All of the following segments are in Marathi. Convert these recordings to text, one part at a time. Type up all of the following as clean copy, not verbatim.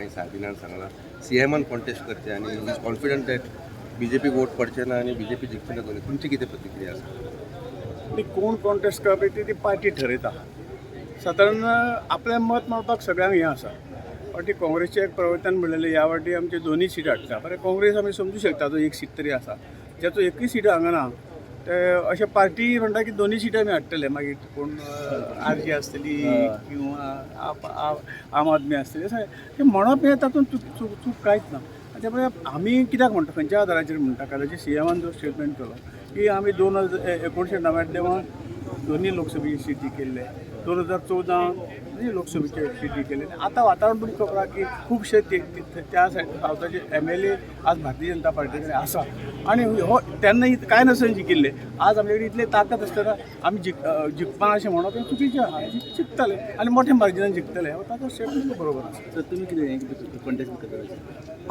काही साहेबांनी सांगला सीएमान कॉन्टेस्ट करते आणि is confident that BJP vote पडचे ना आणि बीजेपी जिंकचे ना दोन्ही. तुमची किती प्रतिक्रिया आसा? ती कोण कॉन्टेस्ट करता ती पार्टी ठरयता. सादारण आपलें मत मारपाक सगळ्यांक हें आसा. फाटी काँग्रेसचें एक प्रवर्तन म्हणलेलें ह्या फाटी आमचे दोनूय सीट हाडटा. बरें काँग्रेस आमी समजू शकता तो एक सीट तरी आसा ज्याचो एकूय सीट हांगा ना. ते अशे पार्टी म्हणटा की दोनूय सीट आमी हाडटले. मागीर कोण आरजी आसतली किंवा आम आदमी आसतली अशें तें म्हणप हें तातूंत चूक कांयच ना. त्यामुळे आमी कित्याक म्हणटा खंयच्या आदाराचेर म्हणटा कालाची सीएमान जो स्टेटमेंट केलो की आमी 1999 दोनूय लोकसभेची सिटी केल्ले, 2014 लोकसभेचे सिटी केले. आतां वातावरण तुमकां खबर आसा की खुबशे त्या सावथाचे MLA आज भारतीय जनता पार्टी कडेन आसा आनी हो तेन्ना कांय नासतना जिखिल्ले. आज आमचे कडेन इतले ताकद आसतना आमी जिखपा अशें म्हणप हें चुकीचें आसा. जिखतले आनी मोठ्या मार्जिनान जिखतले ताचो स्टेटमेंट बरोबर आसा. तर तुम्ही कितें कॉन्टेस्ट करता?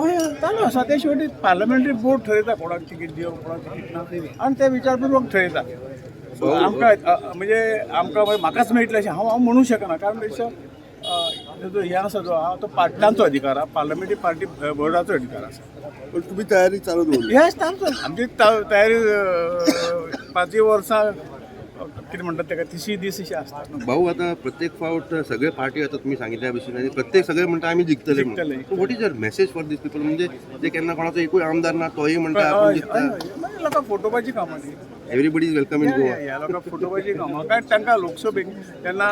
हय चालू आसा. ते शेवटी पार्लमेंटरी बोर्ड ठरयता कोणाक तिकीट दिवप कोणाक तिकीट ना आनी ते विचारपूर्वक ठरयता. आमकां म्हणजे आमकां म्हाकाच मेळटलें अशें हांव म्हणूंक शकना. कारण जो हें आसा जो आहा तो पार्टनाचो अधिकार आहा. पार्लमेंटरी पार्टी बोर्डाचो अधिकार आसा. पण तुम्ही तयारी चालू दवरली? हेच चालू आमची तयारी 5 वर्सां कितें म्हणटात तेका 30 दीस अशें आसता. भाऊ आता प्रत्येक फावट सगळे पार्टी आता तुम्ही सांगितल्या भशेन आणि प्रत्येक सगळे म्हणटा आम्ही जिंकतले. What is your message for this people? म्हणजे जे केन्ना कोणाचो एकूय आमदार ना तोही म्हणटा आपण जिंकता. मागीर लोकांक फोटोवपाची कामां ती. Everybody is welcome in Goa. ह्या लोकांक फोटोवपाची कामां काय तांकां लोकसभेक तेन्ना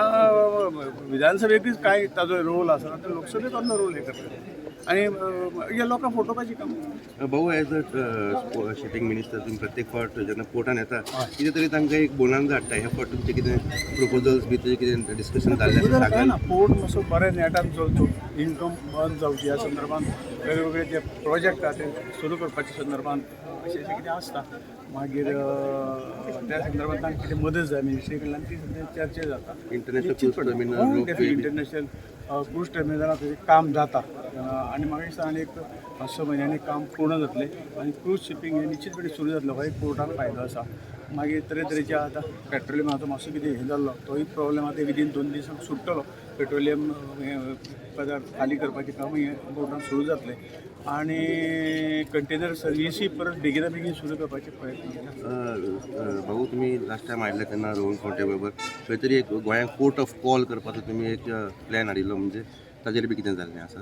विधानसभेकूच काय ताजो रोल आसा तर लोकसभेक असलो रोल हे करता आनी हे लोकांक फोटोवपाची कामां. भाऊ एज अ सिटींग मिनिस्टर तुम्ही प्रत्येक फावट जेन्ना कोर्टान येता कितें तरी तांकां एक बोलांक धाडटा. ह्या फावट तुमचे कितें प्रोपोजल्स बी तशें कितें डिस्कशन जाल्लें काय ना पोर्ट मातसो बरें नेटान चलचो इन्कम बंद जावची ह्या संदर्भात वेगवेगळे जे प्रोजेक्ट आसा ते सुरू करपाच्या संदर्भात अशें कितें आसता. मागीर त्या संदर्भात तांकां कितें मदत जाय मिनिस्ट्री कडल्यान ती सद्या चर्चा जाता. International cruise terminal international cruise टर्मिनलाचें काम जाता आनी म्हाका दिसता आनी एक 5-6 म्हयन्यांनी काम पूर्ण जातलें आनी क्रूज शिपींग हें निश्चितपणे सुरू जातलो. हो एक पोर्टाक फायदो आसा. मागीर तरेतरेचे आतां पेट्रोलियमाचो मातसो कितें हें जाल्लो तोय प्रॉब्लेम आतां विदीन 2 दिसांक सुट्टलो. पेट्रोलियम पदार्थ खाली करपाचें काम हें पोर्टान सुरू जातलें आनी कंटेनर सर्विसी परत बेगिना बेगीन सुरू करपाचे प्रयत्न केला. भाऊ तुम्ही लास्ट टायम आयिल्ले तेन्ना रोहन खंवटे बरोबर खंय तरी एक गोंयांक कोर्ट ऑफ कॉल करपाचो तुमी एक प्लॅन हाडिल्लो. म्हणजे ताजेर बी कितें जाल्लें आसा?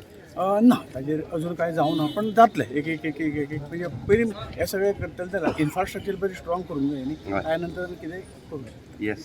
ना ताजेर अजून कांय जावं ना पण जातलें एक म्हणजे पयलीं हे सगळें करतले जाल्यार इन्फ्रास्ट्रक्चर बरी स्ट्रॉंग करूंक जाय न्ही. त्या नंतर कितें करूं. येस.